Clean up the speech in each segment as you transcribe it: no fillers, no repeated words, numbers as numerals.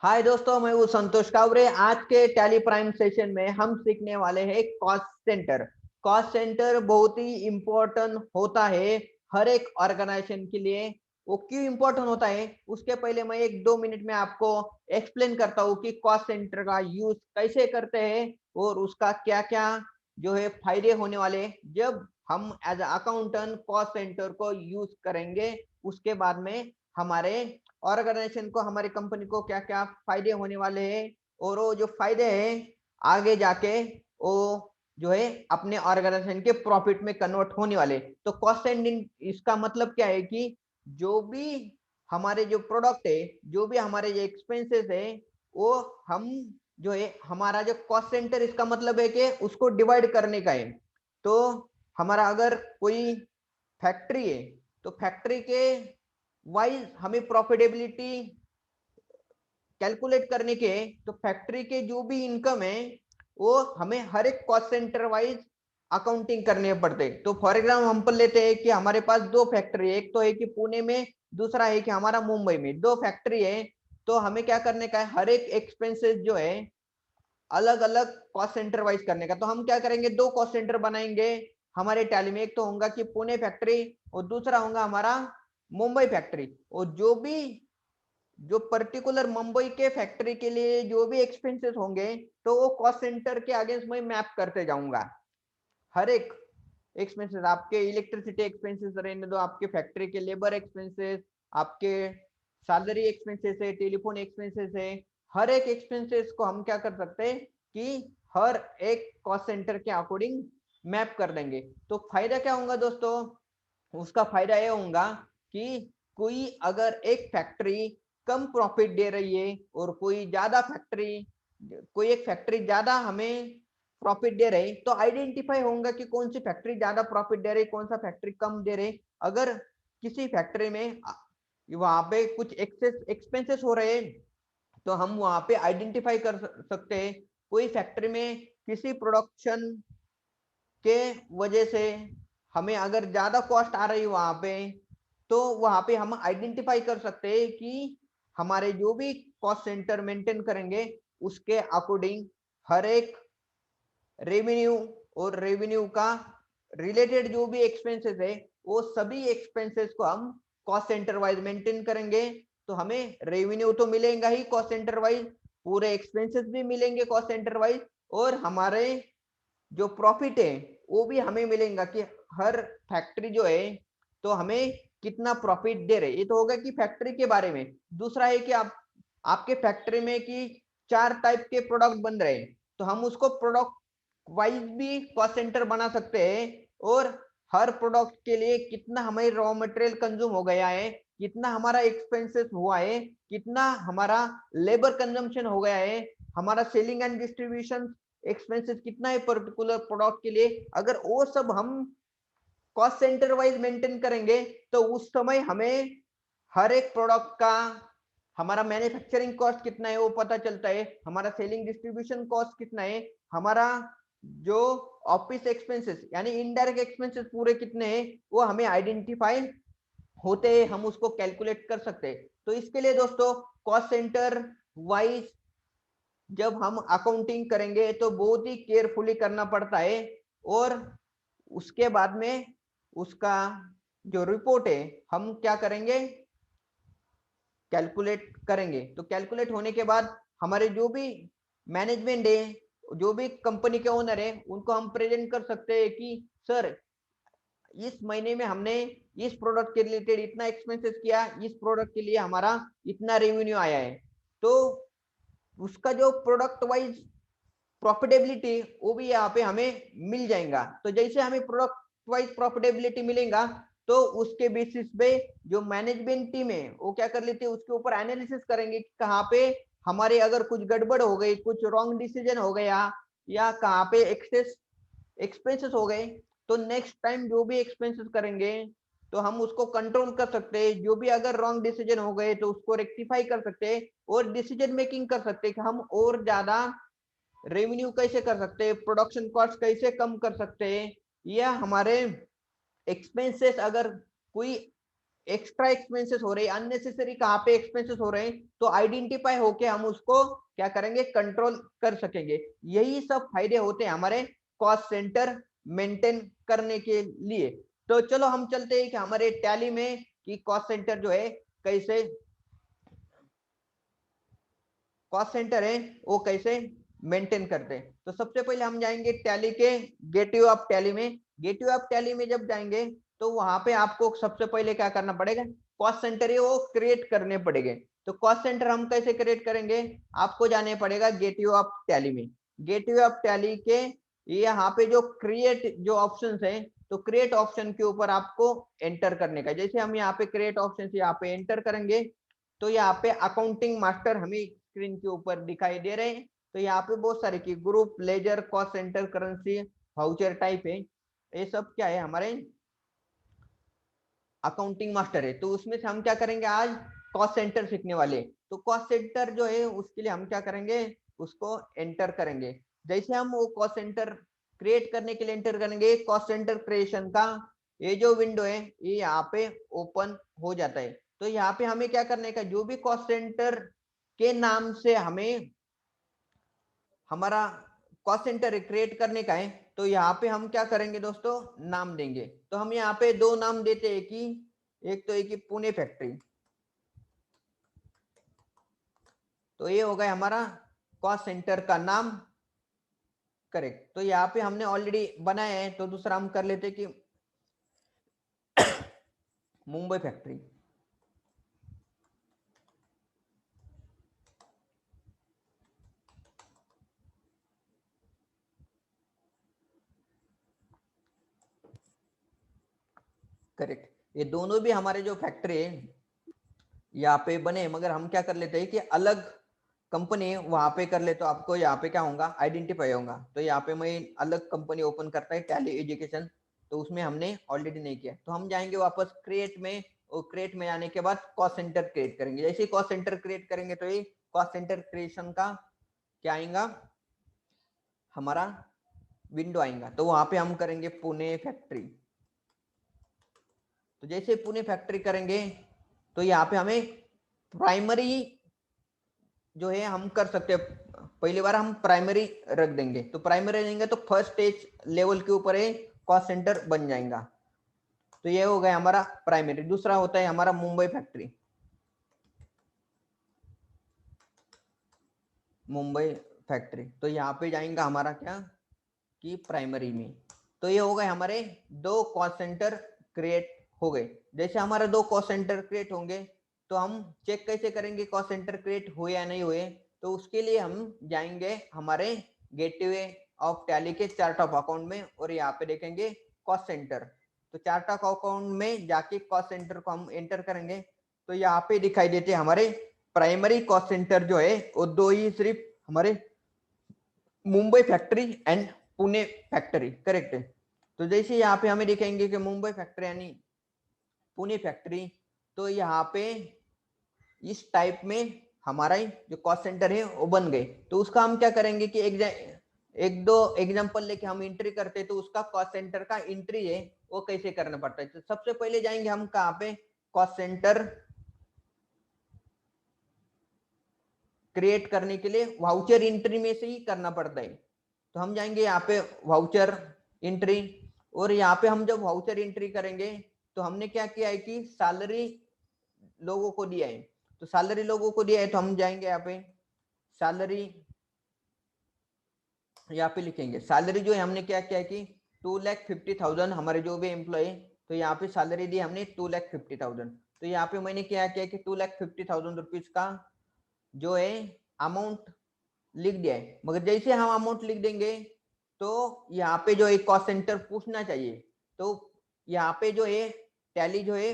हाय दोस्तों, मैं हूँ संतोष कावरे। आज के टैली प्राइम सेशन में हम सीखने वाले हैं कॉस्ट सेंटर। कॉस्ट सेंटर बहुत ही इम्पोर्टेंट होता है हर एक ऑर्गेनाइजेशन के लिए। वो क्यों इम्पोर्टेंट होता है, उसके पहले मैं 1-2 मिनट में आपको एक्सप्लेन करता हूँ कि कॉस्ट सेंटर का यूज कैसे करते हैं और उसका क्या क्या जो है फायदे होने वाले जब हम एज अकाउंटेंट कॉस्ट सेंटर को यूज करेंगे। उसके बाद में हमारे ऑर्गेनाइजेशन को, हमारी कंपनी को क्या क्या फायदे होने वाले हैं और वो जो फायदे हैं आगे जाके वो जो है अपने ऑर्गेनाइजेशन के प्रॉफिट में कन्वर्ट होने वाले। तो कॉस्ट सेंडिंग इसका मतलब क्या है कि जो भी हमारे जो प्रोडक्ट है, जो भी हमारे जो एक्सपेंसेस है, वो हम जो है हमारा जो कॉस्ट सेंटर, इसका मतलब है कि उसको डिवाइड करने का है। तो हमारा अगर कोई फैक्ट्री है तो फैक्ट्री के वाइज हमें प्रॉफिटेबिलिटी कैलकुलेट करने के, तो फैक्ट्री के जो भी इनकम है वो हमें हर एक कॉस्ट सेंटर वाइज अकाउंटिंग करने पड़ते। तो फॉर एग्जाम्पल हम पर लेते हैं कि हमारे पास दो फैक्ट्री है, एक तो है कि पुणे में, दूसरा है कि हमारा मुंबई में। दो फैक्ट्री है तो हमें क्या करने का है, हर एक एक्सपेंसेस जो है अलग अलग कॉस्ट सेंटर वाइज करने का। तो हम क्या करेंगे, दो कॉस्ट सेंटर बनाएंगे हमारे टैली में। एक तो होगा कि पुणे फैक्ट्री और दूसरा होगा हमारा मुंबई फैक्ट्री। और जो पर्टिकुलर मुंबई के फैक्ट्री के लिए जो भी एक्सपेंसेस होंगे तो वो कॉस्ट सेंटर के अगेंस्ट में मैप करते जाऊंगा। हर एक एक्सपेंसेस, आपके इलेक्ट्रिसिटी एक्सपेंसेस रहने दो, आपके फैक्ट्री के लेबर एक्सपेंसेस, आपके सैलरी एक्सपेंसेस है, टेलीफोन एक्सपेंसेस है, हर एक एक्सपेंसेस को हम क्या कर सकते हैं कि हर एक कॉस्ट सेंटर के अकॉर्डिंग मैप कर देंगे। तो फायदा क्या होगा दोस्तों, उसका फायदा ये होगा कि कोई अगर एक फैक्ट्री कम प्रॉफिट दे रही है और कोई एक फैक्ट्री ज्यादा हमें प्रॉफिट दे रहे, तो आइडेंटिफाई होगा कि कौन सी फैक्ट्री ज्यादा प्रॉफिट दे रही, कौन सा फैक्ट्री कम दे रही। अगर किसी फैक्ट्री में वहां पे कुछ एक्सेस एक्सपेंसेस हो रहे हैं तो हम वहां पे आइडेंटिफाई कर सकते हैं। कोई फैक्ट्री में किसी प्रोडक्शन के वजह से हमें अगर ज्यादा कॉस्ट आ रही है वहां पे, तो वहां पे हम आइडेंटिफाई कर सकते हैं कि हमारे जो भी कॉस्ट सेंटर मेंटेन करेंगे उसके अकॉर्डिंग हर एक रेवेन्यू और रेवेन्यू का रिलेटेड जो भी एक्सपेंसेस है वो सभी एक्सपेंसेस को हम कॉस्ट सेंटर वाइज मेंटेन करेंगे। तो हमें रेवेन्यू तो मिलेगा ही कॉस्ट सेंटर वाइज, पूरे एक्सपेंसेस भी मिलेंगे कॉस्ट सेंटर वाइज, और हमारे जो प्रॉफिट है वो भी हमें मिलेगा कि हर फैक्ट्री जो है तो हमें कितना प्रॉफिट दे रहे। ये तो होगा कि फैक्ट्री के बारे में। दूसरा है कि आप आपके फैक्ट्री में कि 4 टाइप के प्रोडक्ट बन रहे हैं तो हम उसको प्रोडक्ट वाइज भी कॉस्ट सेंटर बना सकते हैं। और हर प्रोडक्ट के लिए कितना हमें रॉ मटेरियल कंज्यूम हो गया है, कितना हमारा एक्सपेंसेस हुआ है, कितना हमारा लेबर कंजम्पशन हो गया है, हमारा सेलिंग एंड डिस्ट्रीब्यूशन एक्सपेंसेस कितना है पर्टिकुलर प्रोडक्ट के लिए। अगर वो सब हम कॉस्ट सेंटर वाइज मेंटेन करेंगे तो उस समय हमें हर एक प्रोडक्ट का हमारा मैन्युफैक्चरिंग कॉस्ट कितना है वो पता चलता है, हमारा सेलिंग डिस्ट्रीब्यूशन कॉस्ट कितना है, हमारा जो ऑफिस एक्सपेंसेस यानी इनडायरेक्ट एक्सपेंसेस पूरे कितने हैं वो हमें आइडेंटिफाई होते हैं, हम उसको कैलकुलेट कर सकते हैं। तो इसके लिए दोस्तों कॉस्ट सेंटर वाइज जब हम अकाउंटिंग करेंगे तो बहुत ही केयरफुली करना पड़ता है। और उसके बाद में उसका जो रिपोर्ट है हम क्या करेंगे, कैलकुलेट करेंगे। तो कैलकुलेट होने के बाद हमारे जो भी मैनेजमेंट है, जो भी कंपनी के ओनर है, उनको हम प्रेजेंट कर सकते हैं कि सर इस महीने में हमने इस प्रोडक्ट के रिलेटेड इतना एक्सपेंसेस किया, इस प्रोडक्ट के लिए हमारा इतना रेवेन्यू आया है। तो उसका जो प्रोडक्ट वाइज प्रॉफिटेबिलिटी वो भी यहाँ पे हमें मिल जाएगा। तो जैसे हमें प्रोडक्ट वाइज प्रॉफिटेबिलिटी मिलेगा तो उसके बेसिस पे जो मैनेजमेंट टीम है वो क्या कर लेती है, उसके ऊपर एनालिसिस करेंगे कि कहाँ पे हमारे अगर कुछ गड़बड़ हो गई, कुछ रॉन्ग डिसीजन हो गया या कहाँ पे एक्सेस एक्सपेंसेस हो गए, तो नेक्स्ट टाइम जो भी एक्सपेंसेस करेंगे तो हम उसको कंट्रोल कर सकते हैं। जो भी अगर रॉन्ग डिसीजन हो गए तो उसको रेक्टिफाई कर सकते हैं और डिसीजन मेकिंग कर सकते हैं कि हम और ज्यादा रेवेन्यू कैसे कर सकते हैं, प्रोडक्शन कॉस्ट कैसे कम कर सकते हैं, या हमारे एक्सपेंसेस अगर कोई एक्स्ट्रा एक्सपेंसेस हो रहे हैं, अननेसेसरी कहाँ पे एक्सपेंसेस हो रहे हैं, तो आइडेंटिफाई होके हम उसको क्या करेंगे, कंट्रोल कर सकेंगे। यही सब फायदे होते हैं हमारे कॉस्ट सेंटर मेंटेन करने के लिए। तो चलो हम चलते हैं कि हमारे टैली में कि कॉस्ट सेंटर जो है कैसे, कॉस्ट सेंटर है वो कैसे मेंटेन करते हैं। तो सबसे पहले हम जाएंगे टैली के गेटवे ऑफ टैली में। गेटवे ऑफ टैली में जब जाएंगे तो वहां पे आपको सबसे पहले क्या करना पड़ेगा, कॉस्ट सेंटर है वो क्रिएट करने पड़ेंगे। तो कॉस्ट सेंटर हम कैसे क्रिएट करेंगे, आपको जाने पड़ेगा गेटवे ऑफ टैली में। गेटवे ऑफ टैली के यहाँ पे जो क्रिएट जो ऑप्शन है, तो क्रिएट ऑप्शन के ऊपर आपको एंटर करने का। जैसे हम यहाँ पे क्रिएट ऑप्शन यहाँ पे एंटर करेंगे तो यहाँ पे अकाउंटिंग मास्टर हमें स्क्रीन के ऊपर दिखाई दे रहे हैं। तो यहाँ पे बहुत सारे की group, ledger, cost centre, currency, voucher type है, ये सब क्या है हमारे अकाउंटिंग मास्टर है। तो उसमें से हम क्या करेंगे, आज कॉस्ट सेंटर सीखने वाले। तो कॉस्ट सेंटर जो है उसके लिए हम क्या करेंगे, उसको एंटर करेंगे। जैसे हम वो कॉस्ट सेंटर क्रिएट करने के लिए एंटर करेंगे, कॉस्ट सेंटर क्रिएशन का ये जो विंडो है ये यहाँ पे ओपन हो जाता है। तो यहाँ पे हमें क्या करने का, जो भी कॉस्ट सेंटर के नाम से हमें हमारा कॉस्ट सेंटर क्रिएट करने का है, तो यहाँ पे हम क्या करेंगे दोस्तों, नाम देंगे। तो हम यहाँ पे दो नाम देते हैं कि एक तो एक ही पुणे फैक्ट्री, तो ये हो गया हमारा कॉस्ट सेंटर का नाम, करेक्ट। तो यहाँ पे हमने ऑलरेडी बनाया है, तो दूसरा हम कर लेते कि मुंबई फैक्ट्री। करेक्ट, ये दोनों भी हमारे जो फैक्ट्री है यहाँ पे बने, मगर हम क्या कर लेते हैं कि अलग कंपनी वहां पे कर ले, तो आपको यहाँ पे क्या होगा, आइडेंटिफाई होगा। तो यहाँ पे मैं अलग कंपनी ओपन करता है टैली एजुकेशन, तो उसमें हमने ऑलरेडी नहीं किया। तो हम जाएंगे वापस क्रिएट में, और क्रिएट में आने के बाद कॉस्ट सेंटर क्रिएट करेंगे। जैसे कॉस्ट सेंटर क्रिएट करेंगे तो ये कॉस्ट सेंटर क्रिएशन का क्या आएगा, हमारा विंडो आएगा। तो वहां पे हम करेंगे पुणे फैक्ट्री। तो जैसे पुणे फैक्ट्री करेंगे तो यहाँ पे हमें प्राइमरी जो है हम कर सकते हैं, पहली बार हम प्राइमरी रख देंगे। तो प्राइमरी रहेंगे तो फर्स्ट स्टेज लेवल के ऊपर है कॉस्ट सेंटर बन जाएगा। तो ये हो गया हमारा प्राइमरी। दूसरा होता है हमारा मुंबई फैक्ट्री, मुंबई फैक्ट्री। तो यहाँ पे जाएंगे हमारा क्या कि प्राइमरी में। तो ये हो गए हमारे दो कॉस्ट सेंटर क्रिएट हो गए। जैसे हमारे दो कॉस्ट सेंटर क्रिएट होंगे तो हम चेक कैसे करेंगे कॉस्ट सेंटर क्रिएट हुए या नहीं हुए। तो उसके लिए हम जाएंगे हमारे गेटवे ऑफ टैली के चार्ट ऑफ अकाउंट में, और यहाँ पे देखेंगे कॉस्ट सेंटर। तो चार्ट ऑफ अकाउंट में जाके कॉस्ट सेंटर को हम एंटर करेंगे तो यहाँ पे दिखाई देते हमारे प्राइमरी कॉस्ट सेंटर जो है वो दो ही, सिर्फ हमारे Mumbai factory and Pune factory, correct है। तो जैसे यहाँ पे हमें दिखेंगे कि मुंबई फैक्ट्री यानी पुणे फैक्ट्री, तो यहाँ पे इस टाइप में हमारा जो कॉस्ट सेंटर है वो बन गए। तो उसका हम क्या करेंगे कि एक दो एग्जांपल लेके हम एंट्री करते हैं। तो उसका कॉस्ट सेंटर का एंट्री है वो कैसे करना पड़ता है। तो सबसे पहले जाएंगे हम कहाँ पे, कॉस्ट सेंटर क्रिएट करने के लिए वाउचर एंट्री में से ही करना पड़ता है। तो हम जाएंगे यहाँ पे वाउचर एंट्री, और यहाँ पे हम जब वाउचर एंट्री करेंगे तो हमने क्या किया है कि सैलरी लोगों को दिया है। तो सैलरी लोगों को दिया है तो हम जाएंगे यहाँ पे सैलरी, यहाँ पे लिखेंगे सैलरी जो है हमने क्या किया कि 2,50,000 हमारे जो भी एम्प्लॉय, तो यहाँ पे सैलरी दी हमने 2,50,000। तो यहाँ पे मैंने क्या किया कि 2,50,000 रुपीज का जो है अमाउंट लिख दिया है। मगर जैसे हम अमाउंट लिख देंगे तो यहाँ पे जो एक कॉस्ट सेंटर पूछना चाहिए। तो यहाँ पे जो है टैली जो है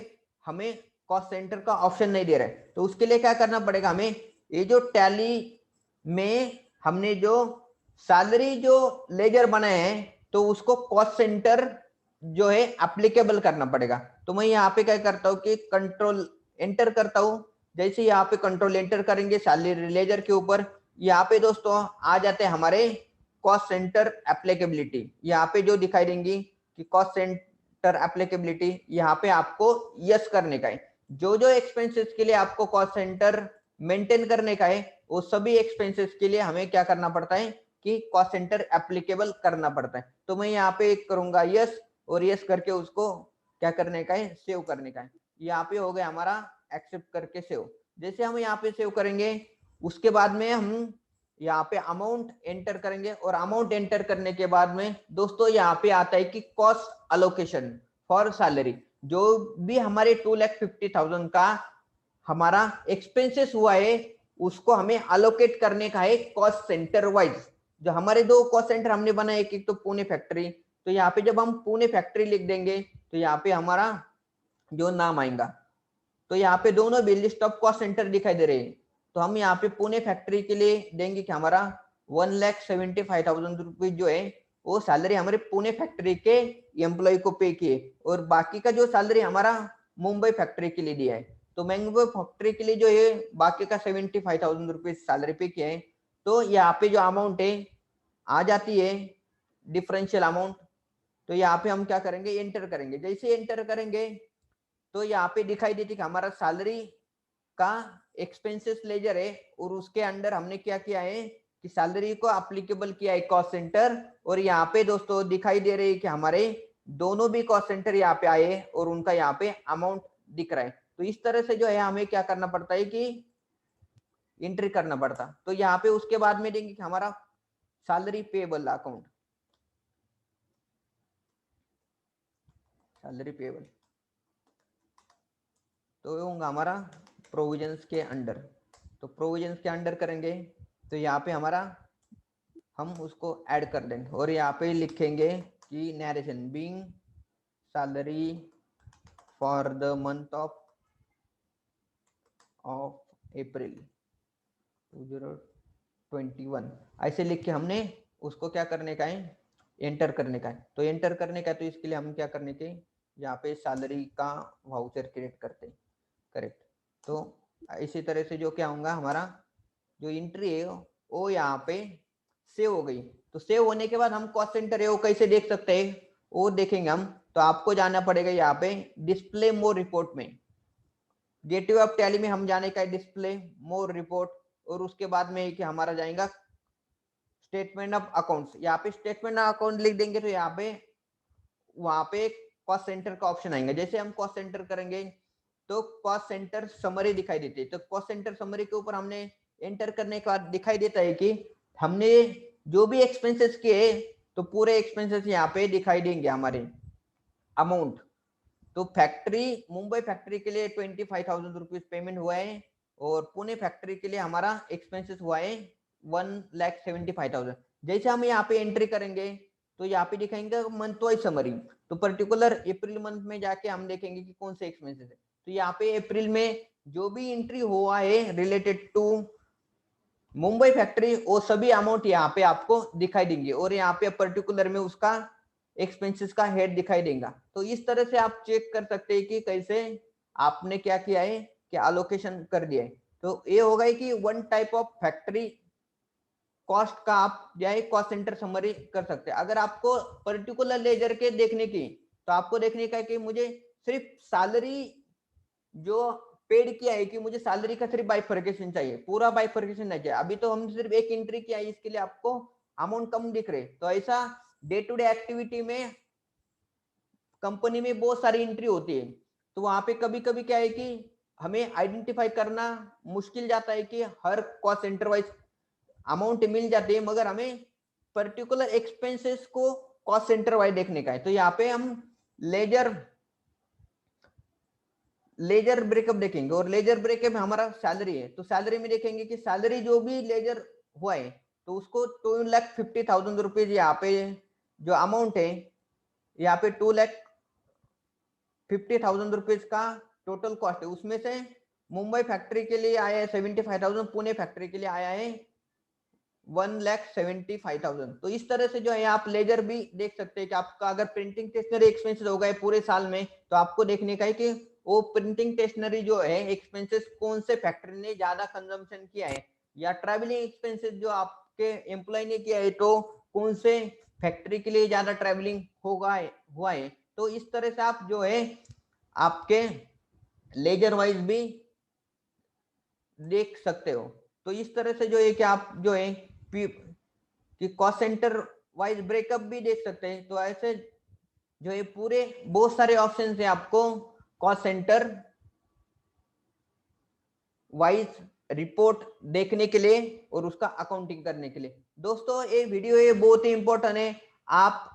हमें कॉस्ट सेंटर का ऑप्शन नहीं दे रहा है। तो उसके लिए क्या करना पड़ेगा, हमें ये जो टैली में हमने जो सैलरी जो लेजर बनाए हैं तो उसको कॉस्ट सेंटर जो है एप्लीकेबल करना पड़ेगा। तो मैं यहाँ पे क्या करता हूँ कि कंट्रोल एंटर करता हूँ। जैसे यहाँ पे कंट्रोल एंटर करेंगे सैलरी लेजर के ऊपर, यहाँ पे दोस्तों आ जाते हैं हमारे कॉस्ट सेंटर एप्लीकेबिलिटी। यहाँ पे जो दिखाई देंगी कि कॉस्ट सेंटर फैक्टर एप्लीकेबिलिटी, यहाँ पे आपको यस करने का है। जो जो एक्सपेंसेस के लिए आपको कॉस्ट सेंटर मेंटेन करने का है वो सभी एक्सपेंसेस के लिए हमें क्या करना पड़ता है कि कॉस्ट सेंटर एप्लीकेबल करना पड़ता है। तो मैं यहाँ पे करूंगा यस, और यस करके उसको क्या करने का है, सेव करने का है। यहाँ पे हो गया हमारा एक्सेप्ट करके सेव। जैसे हम यहाँ पे सेव करेंगे उसके बाद में हम यहाँ पे अमाउंट एंटर करेंगे, और अमाउंट एंटर करने के बाद में दोस्तों यहाँ पे आता है कि कॉस्ट अलोकेशन फॉर सैलरी। जो भी हमारे 2,50,000 का हमारा एक्सपेंसेस हुआ है उसको हमें अलोकेट करने का है कॉस्ट सेंटर वाइज। जो हमारे दो कॉस्ट सेंटर हमने बनाए, एक तो पुणे फैक्ट्री, तो यहाँ पे जब हम पुणे फैक्ट्री लिख देंगे तो यहाँ पे हमारा जो नाम आएगा, तो यहाँ पे दोनों भी लिस्ट ऑफ कॉस्ट सेंटर दिखाई दे रहे हैं। तो हम यहाँ पे पुणे फैक्ट्री के लिए देंगे कि हमारा 1,75,000 रुपीज जो है वो सैलरी हमारे पुणे फैक्ट्री के एम्प्लॉय को पे किए, और बाकी का जो सैलरी हमारा मुंबई फैक्ट्री के लिए दिया है। तो मुंबई फैक्ट्री के लिए जो है बाकी का 75,000 रुपीज सैलरी पे किया है। तो यहाँ पे जो अमाउंट है आ जाती है डिफरेंशियल अमाउंट। तो यहाँ पे हम क्या करेंगे, एंटर करेंगे। जैसे एंटर करेंगे तो यहाँ पे दिखाई देती कि हमारा सैलरी का एक्सपेंसेस लेजर है, और उसके अंडर हमने क्या किया है कि सैलरी को एप्लीकेबल किया है कॉस्ट सेंटर। और यहाँ पे दोस्तों दिखाई दे रही है कि हमारे दोनों भी कॉस्ट सेंटर यहाँ पे आए और उनका यहाँ पे अमाउंट दिख रहा है। तो इस तरह से जो है हमें क्या करना पड़ता है कि एंट्री करना पड़ता। तो यहाँ पे उसके बाद में देंगे कि हमारा salary payable account, salary payable तो होगा हमारा प्रोविजंस के अंडर। तो प्रोविजंस के अंडर करेंगे तो यहाँ पे हमारा हम उसको ऐड कर देंगे, और यहाँ पे लिखेंगे कि narration being salary for the month of April 2021, ऐसे लिख के हमने उसको क्या करने का है, एंटर करने का है। तो एंटर करने का है, तो इसके लिए हम क्या करने के, यहाँ पे सैलरी का वाउचर क्रिएट करते हैं, करेक्ट। तो इसी तरह से जो क्या होगा हमारा जो एंट्री है वो यहाँ पे सेव हो गई। तो सेव होने के बाद हम कॉस्ट सेंटर है वो कैसे देख सकते हैं वो देखेंगे हम। तो आपको जाना पड़ेगा यहाँ पे डिस्प्ले मोर रिपोर्ट में, गेटवे ऑफ टैली में हम जाने का है डिस्प्ले मोर रिपोर्ट, और उसके बाद में कि हमारा जाएगा स्टेटमेंट ऑफ अकाउंट्स। यहाँ पे स्टेटमेंट ऑफ अकाउंट लिख देंगे तो यहाँ पे वहां पे कॉस्ट सेंटर का ऑप्शन आएगा। जैसे हम कॉस्ट सेंटर करेंगे तो कॉस्ट सेंटर समरी दिखाई देती है। तो कॉस्ट सेंटर समरी के ऊपर हमने एंटर करने के बाद दिखाई देता है कि हमने जो भी एक्सपेंसेस किए तो पूरे एक्सपेंसेस यहाँ पे दिखाई देंगे हमारे अमाउंट। तो फैक्ट्री मुंबई फैक्ट्री के लिए 25,000 रुपीज पेमेंट हुआ है, और पुणे फैक्ट्री के लिए हमारा एक्सपेंसेस हुआ है 1,75,000। जैसे हम यहाँ पे एंट्री करेंगे तो यहाँ पे दिखाएंगे मंथ वाइज समरी। तो पर्टिकुलर अप्रैल मंथ में जाके हम देखेंगे कि कौन से एक्सपेंसेस है। तो यहाँ पे अप्रैल में जो भी एंट्री हुआ है रिलेटेड टू मुंबई फैक्ट्री वो सभी अमाउंट यहाँ पे आपको दिखाई देंगे, और यहाँ पे पर्टिकुलर में उसका एक्सपेंसेस का हेड दिखाई देगा। तो इस तरह से आप चेक कर सकते हैं कि कैसे आपने क्या किया है, क्या अलोकेशन कर दिया है। तो ये होगा कि one type of factory cost का आप जाए कॉस्ट सेंटर समरी कर सकते हैं। अगर आपको पर्टिकुलर लेजर के देखने की, तो आपको देखने का है कि मुझे सिर्फ सैलरी जो पेड किया है कि मुझे सैलरी का सिर्फ बाइफर्केशन चाहिए, पूरा बाइफर्केशन नहीं चाहिए। अभी तो हम सिर्फ एक एंट्री किया है, इसके लिए आपको अमाउंट कम दिख रहे। तो ऐसा डे टू डे एक्टिविटी में कंपनी में बहुत सारी एंट्री होती है। तो वहां पे कभी कभी क्या है कि हमें आइडेंटिफाई करना मुश्किल जाता है कि हर कॉस्ट सेंटर वाइज अमाउंट मिल जाती है, मगर हमें पर्टिकुलर एक्सपेंसेस को कॉस्ट सेंटर वाइज देखने का है। तो यहाँ पे हम लेजर ब्रेकअप देखेंगे, और लेजर ब्रेकअप में हमारा सैलरी है। तो सैलरी में देखेंगे कि सैलरी जो भी लेजर हुआ है तो उसको 2,50,000 रुपीज यहाँ पे जो अमाउंट है, यहाँ पे 2,50,000 रुपीज का टोटल कॉस्ट है। उसमें से मुंबई फैक्ट्री के लिए आया है 75,000, पुणे फैक्ट्री के लिए आया है 1,75,000। तो इस तरह से जो है आप लेजर भी देख सकते हैं कि आपका अगर प्रिंटिंग स्टेशनरी एक्सपेंसेस हो गए पूरे साल में, तो आपको देखने का है कि वो प्रिंटिंग स्टेशनरी जो है एक्सपेंसेस कौन से फैक्ट्री ने ज्यादा कंजम्पशन किया है, या ट्रैवलिंग एक्सपेंसेस जो आपके एम्प्लॉय ने किया है तो कौन से फैक्ट्री के लिए ज्यादा ट्रैवलिंग हुआ है। तो इस तरह से आप जो है आपके लेजर वाइज भी देख सकते हो। तो इस तरह से जो है कि आप जो है कि कॉस्ट सेंटर वाइज ब्रेकअप भी देख सकते हैं। तो ऐसे जो है पूरे बहुत सारे ऑप्शन है आपको कॉस्ट सेंटर वाइज रिपोर्ट देखने के लिए और उसका अकाउंटिंग करने के लिए। दोस्तों ये वीडियो ये बहुत ही इंपॉर्टेंट है, आप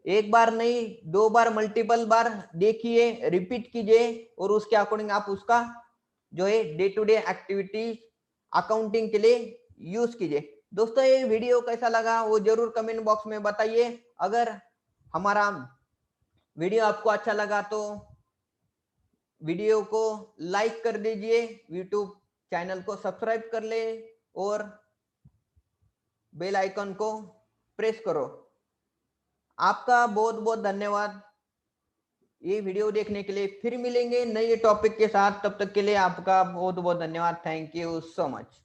एक बार नहीं 2 बार मल्टीपल बार देखिए, रिपीट कीजिए और उसके अकॉर्डिंग आप उसका जो है day to day activity accounting के लिए यूज कीजिए। दोस्तों ये वीडियो कैसा लगा वो जरूर कमेंट बॉक्स में बताइए। अगर हमारा वीडियो आपको अच्छा लगा तो वीडियो को लाइक कर दीजिए, यूट्यूब चैनल को सब्सक्राइब कर ले और बेल आइकन को प्रेस करो। आपका बहुत बहुत धन्यवाद ये वीडियो देखने के लिए। फिर मिलेंगे नए टॉपिक के साथ, तब तक के लिए आपका बहुत बहुत धन्यवाद। Thank you so much.